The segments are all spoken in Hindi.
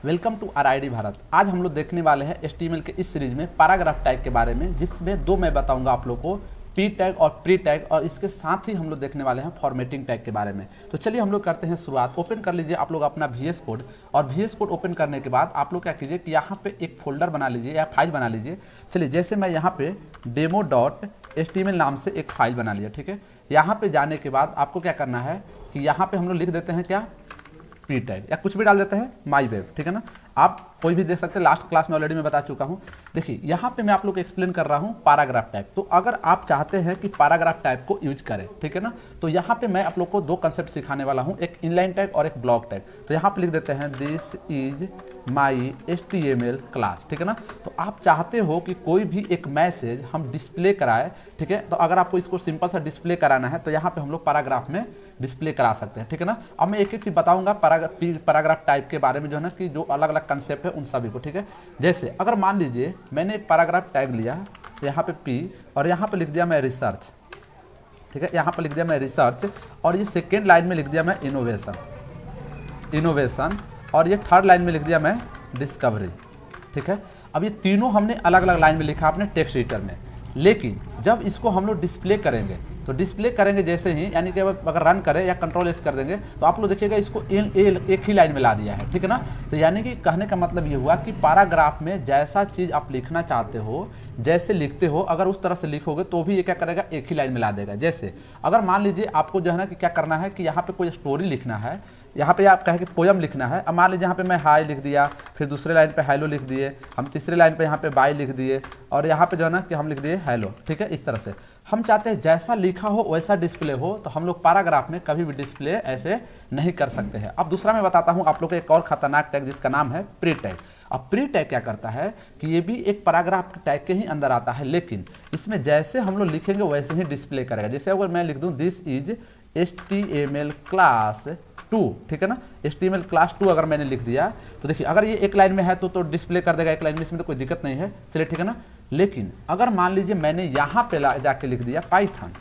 Welcome to RID Bharat. आज हम लोग देखने वाले हैं HTML के इस सीरीज में पैराग्राफ टैग के बारे में, जिसमें दो मैं बताऊंगा आप लोग को, पी टैग और प्री टैग, और इसके साथ ही हम लोग देखने वाले हैं फॉर्मेटिंग टैग के बारे में। तो चलिए हम लोग करते हैं शुरुआत। ओपन कर लीजिए आप लोग अपना VS कोड, और VS कोड ओपन करने के बाद आप लोग क्या कीजिए कि यहाँ पे एक फोल्डर बना लीजिए या फाइल बना लीजिए। चलिए जैसे मैं यहाँ पे demo.html नाम से एक फाइल बना लिया, ठीक है। यहाँ पे जाने के बाद आपको क्या करना है कि यहाँ पे हम लोग लिख देते हैं क्या, प्री टैग, या कुछ भी डाल देते हैं माई वेब, ठीक है ना। आप कोई भी देख सकते हैं, लास्ट क्लास में ऑलरेडी मैं बता चुका हूं। देखिए यहाँ पे मैं आप लोग को एक्सप्लेन कर रहा हूं पैराग्राफ टैग। तो अगर आप चाहते हैं कि पैराग्राफ टैग को यूज करें, ठीक है ना, तो यहाँ पे मैं आप लोग को दो कंसेप्ट सिखाने वाला हूं, एक इनलाइन टैग और एक ब्लॉक टैग। तो यहाँ पे लिख देते हैं this is my HTML class, ठीक है ना। तो आप चाहते हो कि कोई भी एक मैसेज हम डिस्प्ले कराए, ठीक है। तो अगर आपको इसको सिंपल सा डिस्प्ले कराना है तो यहाँ पे हम लोग पैराग्राफ में डिस्प्ले करा सकते हैं, ठीक है ना। अब मैं एक एक चीज बताऊंगा पैराग्राफ टाइप के बारे में, जो है ना, कि जो अलग अलग कंसेप्ट है उन सभी को, ठीक है। जैसे अगर मान लीजिए मैंने एक पैराग्राफ टैग लिया, यहाँ पे P, और यहाँ पे लिख दिया मैं रिसर्च, ठीक है। यहाँ पे लिख दिया मैं रिसर्च, और ये सेकेंड लाइन में लिख दिया मैं इनोवेशन, और ये थर्ड लाइन में लिख दिया मैं डिस्कवरी, ठीक है। अब ये तीनों हमने अलग अलग लाइन में लिखा अपने टेक्स्ट एडिटर में, लेकिन जब इसको हम लोग डिस्प्ले करेंगे तो डिस्प्ले करेंगे जैसे ही, यानी कि अगर रन करें या कंट्रोल एस कर देंगे तो आप लोग देखिएगा इसको एक ही लाइन में ला दिया है, ठीक है ना। तो यानी कि कहने का मतलब ये हुआ कि पैराग्राफ में जैसा चीज आप लिखना चाहते हो, जैसे लिखते हो, अगर उस तरह से लिखोगे तो भी ये क्या करेगा, एक ही लाइन में ला देगा। जैसे अगर मान लीजिए आपको जो है ना कि क्या करना है कि यहाँ पे कोई स्टोरी लिखना है, यहाँ पे आप कहे कि पोयम लिखना है। अब मान लीजिए यहाँ पे मैं हाई लिख दिया, फिर दूसरे लाइन पे हेलो लिख दिए, हम तीसरे लाइन पे यहाँ पे बाय लिख दिए, और यहाँ पे जो है ना कि हम लिख दिए हेलो, ठीक है। इस तरह से हम चाहते हैं जैसा लिखा हो वैसा डिस्प्ले हो, तो हम लोग पैराग्राफ में कभी भी डिस्प्ले ऐसे नहीं कर सकते हैं। अब दूसरा मैं बताता हूँ आप लोग को एक और खतरनाक टैग, जिसका नाम है प्री टैग। अब प्री टैग क्या करता है कि ये भी एक पैराग्राफ टैग के ही अंदर आता है, लेकिन इसमें जैसे हम लोग लिखेंगे वैसे ही डिस्प्ले करेगा। जैसे अगर मैं लिख दूं दिस इज HTML क्लास 2, ठीक है ना, HTML क्लास 2 अगर मैंने लिख दिया तो देखिए अगर ये एक लाइन में है तो डिस्प्ले कर देगा एक लाइन में, इसमें तो कोई दिक्कत नहीं है, चलिए, ठीक है ना। लेकिन अगर मान लीजिए मैंने यहाँ पे जाके लिख दिया पाइथन,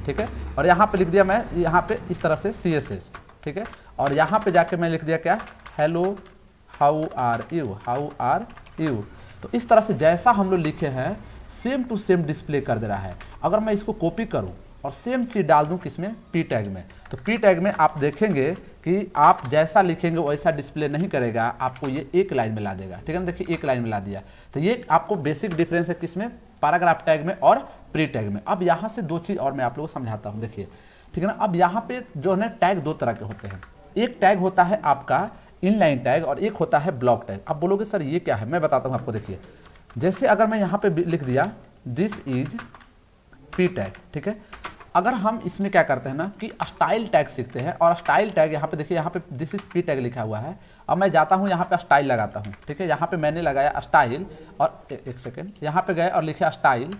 ठीक है, और यहाँ पे लिख दिया मैं यहाँ पे इस तरह से CSS, ठीक है, और यहाँ पे जाके मैं लिख दिया क्या, हेलो हाउ आर यू। तो इस तरह से जैसा हम लोग लिखे हैं सेम टू सेम डिस्प्ले कर दे रहा है। अगर मैं इसको कॉपी करूँ और सेम चीज डाल दूं किसमें, पी टैग में, तो पी टैग में आप देखेंगे कि आप जैसा लिखेंगे वैसा डिस्प्ले नहीं करेगा, आपको ये एक लाइन में ला देगा, ठीक है ना। देखिए एक लाइन में ला दिया। तो ये आपको बेसिक डिफरेंस है किसमें, पैराग्राफ टैग में और प्री टैग में। अब यहाँ से दो चीज और मैं आप लोगों को समझाता हूँ, देखिए, ठीक है ना। अब यहाँ पे जो है ना टैग दो तरह के होते हैं, एक टैग होता है आपका इनलाइन टैग और एक होता है ब्लॉक टैग। अब बोलोगे सर ये क्या है, मैं बताता हूँ आपको। देखिए जैसे अगर मैं यहाँ पे लिख दिया दिस इज पी टैग, ठीक है। अगर हम इसमें क्या करते हैं ना कि स्टाइल टैग सीखते हैं, और स्टाइल टैग यहाँ पे देखिए, यहाँ पे दिस इज पी टैग लिखा हुआ है। अब मैं जाता हूँ यहाँ पे स्टाइल लगाता हूँ, ठीक है। यहाँ पे मैंने लगाया स्टाइल, और एक सेकेंड, यहाँ पे गए और लिखे स्टाइल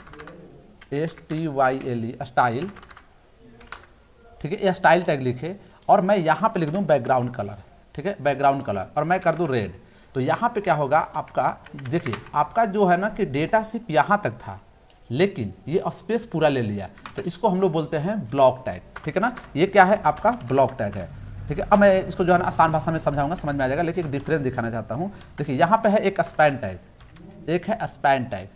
STYLE स्टाइल, ठीक है। ये स्टाइल टैग लिखे, और मैं यहाँ पे लिख दूँ बैकग्राउंड कलर, ठीक है, बैकग्राउंड कलर, और मैं कर दूँ रेड। तो यहाँ पे क्या होगा आपका, देखिए आपका जो है ना कि डेटा सिर्फ यहाँ तक था, लेकिन ये स्पेस पूरा ले लिया, तो इसको हम लोग बोलते हैं ब्लॉक टैग, ठीक है ना। ये क्या है, आपका ब्लॉक टैग है, ठीक है। अब मैं इसको जो है ना आसान भाषा में समझाऊंगा, समझ में आ जाएगा, लेकिन एक डिफरेंस दिखाना चाहता हूँ। देखिए यहाँ पे है एक स्पैन टैग, एक है स्पैन टैग,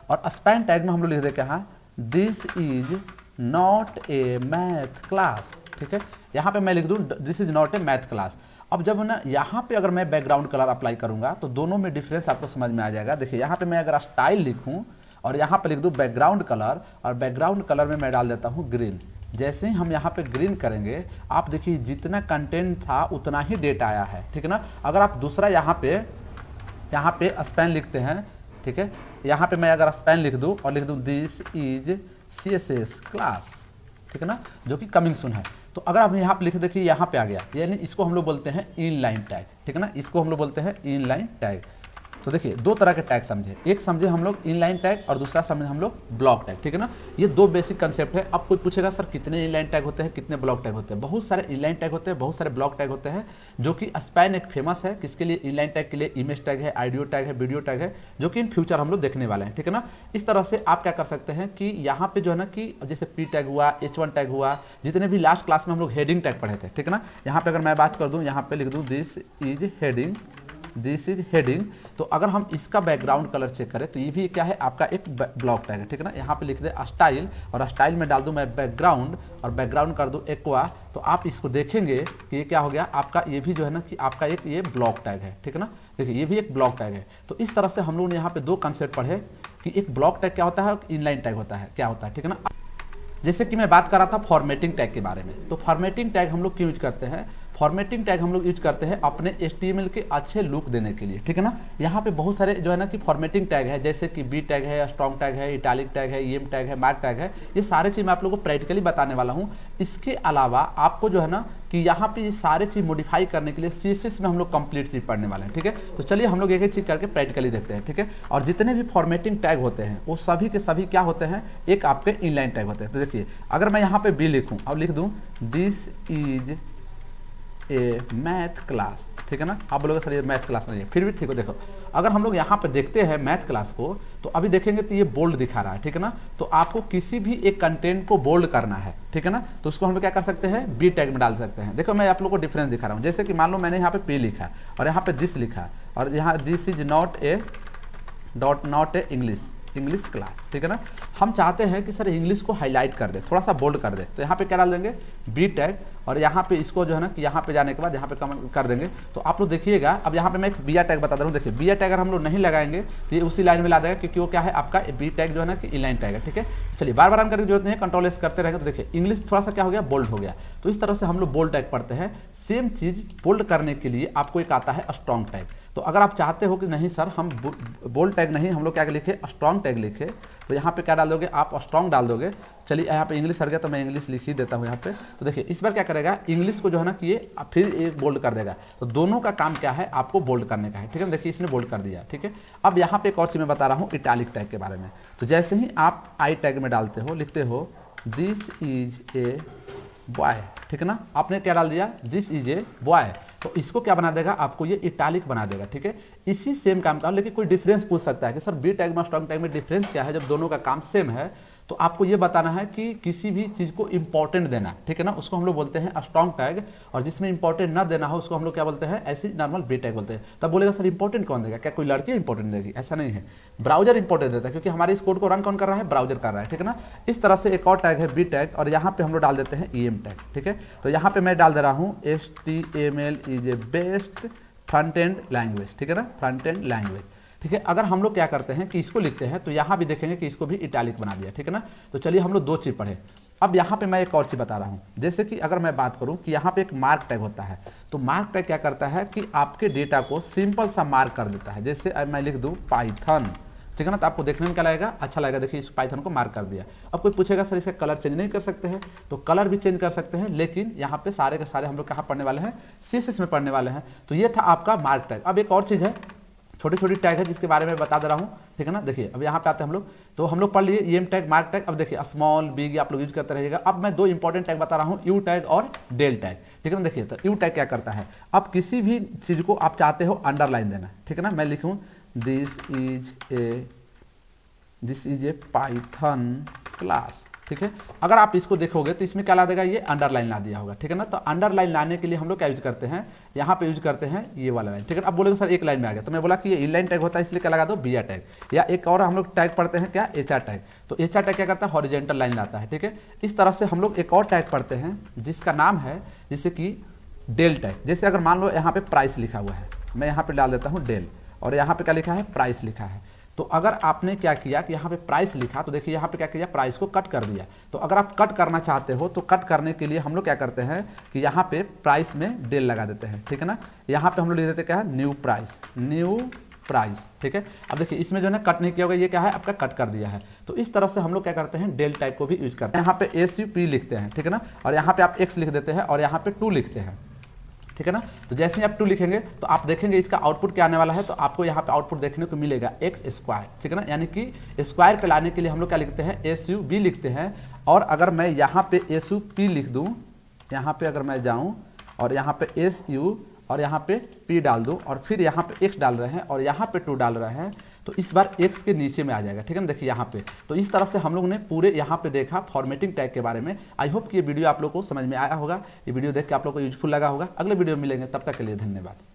और स्पैन टैग में हम लोग लिख देते हैं this is not a math class, ठीक है। यहाँ पे मैं लिख दूँ this is not a math class. अब जब ना यहाँ पे अगर मैं बैकग्राउंड कलर अप्लाई करूंगा तो दोनों में डिफरेंस आपको समझ में आ जाएगा। देखिए यहाँ पे मैं अगर स्टाइल लिखूं और यहाँ पे लिख दूं बैकग्राउंड कलर, और बैकग्राउंड कलर में मैं डाल देता हूँ ग्रीन। जैसे ही हम यहाँ पे ग्रीन करेंगे, आप देखिए जितना कंटेंट था उतना ही डेटा आया है, ठीक है ना। अगर आप दूसरा यहाँ पे स्पैन लिखते हैं, ठीक है, यहाँ पे मैं अगर स्पैन लिख दूँ और लिख दूँ दिस इज CSS क्लास, ठीक है ना, जो कि कमिंग सून है, तो अगर आप यहाँ पे लिख देखिए यहाँ पे आ गया, यानी इसको हम लोग बोलते हैं इनलाइन टैग, ठीक है ना, इसको हम लोग बोलते हैं इनलाइन टैग। तो देखिए दो तरह के टैग समझे, एक समझे हम लोग इनलाइन टैग और दूसरा समझे हम लोग ब्लॉक टैग, ठीक है ना। ये दो बेसिक कंसेप्ट है। अब कोई पूछेगा सर कितने इनलाइन टैग होते हैं, कितने ब्लॉक टैग होते हैं। बहुत सारे इनलाइन टैग होते हैं, बहुत सारे ब्लॉक टैग होते हैं, जो कि स्पैन एक फेमस है, किसके लिए, इनलाइन टैग के लिए इमेज टैग है, ऑडियो टैग है, वीडियो टैग है, जो कि इन फ्यूचर हम लोग देखने वाले हैं, ठीक है ना। इस तरह से आप क्या कर सकते हैं कि यहाँ पे जो है ना कि जैसे पी टैग हुआ, H1 टैग हुआ, जितने भी लास्ट क्लास में हम लोग हेडिंग टैग पढ़े थे, ठीक है ना। यहाँ पे अगर मैं बात कर दूँ, यहाँ पे लिख दूँ this is heading, this is heading. तो अगर हम इसका बैकग्राउंड कलर चेक करें तो ये भी क्या है, आपका एक ब्लॉक टैग है, ठीक है ना। यहाँ पे लिख दे स्टाइल और स्टाइल में डाल दूं मैं बैकग्राउंड और बैकग्राउंड कर दूं एक्वा। तो आप इसको देखेंगे कि ये क्या हो गया आपका, ये भी जो है ना कि आपका एक ये ब्लॉक टैग है, ठीक है ना। देखिए ये भी एक ब्लॉक टैग है। तो इस तरह से हम लोग ने यहाँ पे दो कंसेप्ट पढ़े कि एक ब्लॉक टैग क्या होता है और इनलाइन टैग होता है क्या होता है, ठीक है ना। जैसे कि मैं बात कर रहा था फॉर्मेटिंग टैग के बारे में, तो फॉर्मेटिंग टैग हम लोग क्यों यूज करते हैं, फॉर्मेटिंग टैग हम लोग यूज करते हैं अपने HTML के अच्छे लुक देने के लिए, ठीक है ना। यहाँ पे बहुत सारे जो है ना कि फॉर्मेटिंग टैग है, जैसे कि बी टैग है, स्ट्रॉन्ग टैग है, इटैलिक टैग है, EM टैग है, मार्क टैग है। ये सारे चीज़ मैं आप लोगों को प्रैक्टिकली बताने वाला हूँ। इसके अलावा आपको जो है ना कि यहाँ पे ये सारे चीज़ मॉडिफाई करने के लिए CSS में हम लोग कंप्लीट चीज़ पढ़ने वाले हैं, ठीक है। तो चलिए हम लोग एक एक चीज़ करके प्रैक्टिकली देखते हैं, ठीक है। और जितने भी फॉर्मेटिंग टैग होते हैं वो सभी के सभी क्या होते हैं, एक आपके इनलाइन टैग होते हैं। तो देखिए अगर मैं यहाँ पे बी लिखूँ और लिख दूँ this is a math class, ठीक है ना। आप बोलोगे सर ये मैथ क्लास नहीं है, फिर भी ठीक है। देखो अगर हम लोग यहाँ पे देखते हैं मैथ क्लास को तो अभी देखेंगे तो ये बोल्ड दिखा रहा है, ठीक है ना। तो आपको किसी भी एक कंटेंट को बोल्ड करना है, ठीक है ना, तो उसको हम लोग क्या कर सकते हैं, बी टैग में डाल सकते हैं। देखो मैं आप लोग को डिफरेंस दिखा रहा हूँ। जैसे कि मान लो मैंने यहाँ पे पी लिखा और यहाँ पे दिस लिखा और यहाँ this is not a English class, ठीक है ना। हम चाहते हैं कि सर इंग्लिश को हाईलाइट कर दे, थोड़ा सा बोल्ड कर दे, तो यहाँ पे क्या डाल देंगे, बी टैग। और यहाँ पे इसको जो है ना कि यहाँ पे जाने के बाद यहाँ पे कमेंट कर देंगे। तो आप लोग देखिएगा, अब यहाँ पे मैं एक बिया टैग बता रहा हूँ। देखिए बिया टैग अगर हम लोग नहीं लगाएंगे तो ये उसी लाइन में ला देगा, क्योंकि वो क्या है आपका बी टैग जो है ना कि इनलाइन टैग है, ठीक है। चलिए बार बार रन करने की जरूरत नहीं है, कंट्रोल एस करते रहेंगे। तो देखिए इंग्लिश थोड़ा सा क्या हो गया, बोल्ड हो गया। तो इस तरह से हम लोग बोल्ड टैग पढ़ते हैं। सेम चीज बोल्ड करने के लिए आपको एक आता है स्ट्रॉन्ग टैग। तो अगर आप चाहते हो कि नहीं सर हम बोल्ड टैग नहीं, हम लोग क्या लिखे, स्ट्रॉन्ग टैग लिखे, तो यहाँ पे क्या डाल दोगे आप, स्ट्रॉन्ग डाल दोगे। चलिए यहाँ पे इंग्लिश आ गया तो मैं इंग्लिश लिख ही देता हूँ यहाँ पे। तो देखिए इस बार क्या करेगा, इंग्लिश को जो है ना कि ये फिर एक बोल्ड कर देगा। तो दोनों का काम क्या है, आपको बोल्ड करने का है, ठीक है। देखिए इसने बोल्ड कर दिया, ठीक है। अब यहाँ पे एक और चीज मैं बता रहा हूँ इटैलिक टैग के बारे में। तो जैसे ही आप आई टैग में डालते हो, लिखते हो दिस इज ए बॉय, ठीक है ना। आपने क्या डाल दिया, दिस इज ए बॉय, तो इसको क्या बना देगा, आपको ये इटैलिक बना देगा, ठीक है। इसी सेम काम का, लेकिन कोई डिफरेंस पूछ सकता है कि सर बी टैग में स्ट्रॉन्ग टैग में डिफरेंस क्या है, जब दोनों का काम सेम है। तो आपको ये बताना है कि किसी भी चीज को इंपॉर्टेंट देना, ठीक है ना, उसको हम लोग बोलते हैं स्ट्रॉन्ग टैग। और जिसमें इंपॉर्टेंट ना देना हो उसको हम लोग क्या बोलते हैं, ऐसी नॉर्मल बी टैग बोलते हैं। तब बोलेगा सर इंपॉर्टेंट कौन देगा, क्या कोई लड़की इंपॉर्टेंट देगी, ऐसा नहीं है। ब्राउजर इंपॉर्टेंट देता है, क्योंकि हमारे इस कोड को रन कौन कर रहा है, ब्राउजर कर रहा है, ठीक है ना। इस तरह से एक और टैग है बी टैग, और यहाँ पे हम लोग डाल देते हैं EM टैग, ठीक है। तो यहाँ पे मैं डाल दे रहा हूँ HTML is a best front end language, ठीक है ना, फ्रंट एंड लैंग्वेज, ठीक है। अगर हम लोग क्या करते हैं कि इसको लिखते हैं तो यहाँ भी देखेंगे कि इसको भी इटैलिक बना दिया, ठीक है ना। तो चलिए हम लोग दो चीज पढ़े। अब यहाँ पे मैं एक और चीज बता रहा हूँ। जैसे कि अगर मैं बात करूँ कि यहाँ पे एक मार्क टैग होता है, तो मार्क टैग क्या करता है कि आपके डेटा को सिंपल सा मार्क कर देता है। जैसे अब मैं लिख दूँ पाइथन, ठीक है ना, तो आपको देखने में क्या लगेगा, अच्छा लगेगा। देखिए इस पाइथन को मार्क कर दिया। अब कोई पूछेगा सर इसका कलर चेंज नहीं कर सकते हैं, तो कलर भी चेंज कर सकते हैं, लेकिन यहाँ पे सारे के सारे हम लोग कहाँ पढ़ने वाले हैं, CSS में पढ़ने वाले हैं। तो ये था आपका मार्क टैग। अब एक और चीज़ है, छोटी छोटी टैग है जिसके बारे में बता दे रहा हूँ, ठीक है ना। देखिए अब यहाँ पे आते हैं हम लोग, तो हम लोग पढ़ लिए EM टैग, मार्क टैग। अब देखिए स्मॉल बिग आप लोग यूज करते रहिएगा। अब मैं दो इंपॉर्टेंट टैग बता रहा हूँ, U टैग और डेल टैग, ठीक है ना। देखिए तो U टैग क्या करता है, अब किसी भी चीज को आप चाहते हो अंडरलाइन देना, ठीक है ना। मैं लिखूँ this is a Python class, ठीक है। अगर आप इसको देखोगे तो इसमें क्या ला देगा, ये अंडरलाइन ला दिया होगा, ठीक है ना। तो अंडरलाइन लाने के लिए हम लोग क्या यूज करते हैं, यहाँ पे यूज करते हैं ये वाला लाइन, ठीक है। अब बोलेंगे सर एक लाइन में आ गया, तो मैं बोला कि ये इनलाइन टैग होता है, इसलिए क्या लगा दो, बिया टैग। या एक और हम लोग टैग पढ़ते हैं क्या, HR टैग। तो HR टैग क्या करता है, हॉरिजॉन्टल लाइन लाता है, ठीक है। इस तरह से हम लोग एक और टैग पढ़ते हैं जिसका नाम है जैसे कि डेल टैग। जैसे अगर मान लो यहाँ पे प्राइस लिखा हुआ है, मैं यहाँ पे डाल देता हूँ डेल, और यहाँ पे क्या लिखा है, प्राइस लिखा है। तो अगर आपने क्या किया कि यहाँ पे प्राइस लिखा, तो देखिए यहाँ पे क्या किया, प्राइस को कट कर दिया। तो अगर आप कट करना चाहते हो तो कट करने के लिए हम लोग क्या करते हैं कि यहाँ पे प्राइस में डेल लगा देते हैं, ठीक है ना। यहाँ पे हम लोग लिख देते क्या है, न्यू प्राइस, ठीक है। अब देखिए इसमें जो है ना कट नहीं किया होगा, ये क्या है आपका कट कर दिया है। तो इस तरह से हम लोग क्या करते हैं, डेल टैग को भी यूज करते हैं। यहाँ पे SUP लिखते हैं, ठीक है ना, और यहाँ पे आप X लिख देते हैं और यहाँ पे 2 लिखते हैं, ठीक है ना। तो जैसे ही आप 2 लिखेंगे तो आप देखेंगे इसका आउटपुट क्या आने वाला है, तो आपको यहाँ पे आउटपुट देखने को मिलेगा x², ठीक है ना। यानी कि स्क्वायर पे लाने के लिए हम लोग क्या लिखते हैं, SUB लिखते हैं। और अगर मैं यहाँ पे SUP लिख दूँ, यहाँ पे अगर मैं जाऊँ और यहाँ पे SU और यहाँ पे P डाल दूँ और फिर यहाँ पे X डाल रहे हैं और यहाँ पे 2 डाल रहे हैं, तो इस बार X के नीचे में आ जाएगा, ठीक है ना। देखिए यहाँ पे, तो इस तरह से हम लोग ने पूरे यहाँ पे देखा फॉर्मेटिंग टैग के बारे में। आई होप कि ये वीडियो आप लोग को समझ में आया होगा, ये वीडियो देख के आप लोग को यूजफुल लगा होगा। अगले वीडियो में मिलेंगे, तब तक के लिए धन्यवाद।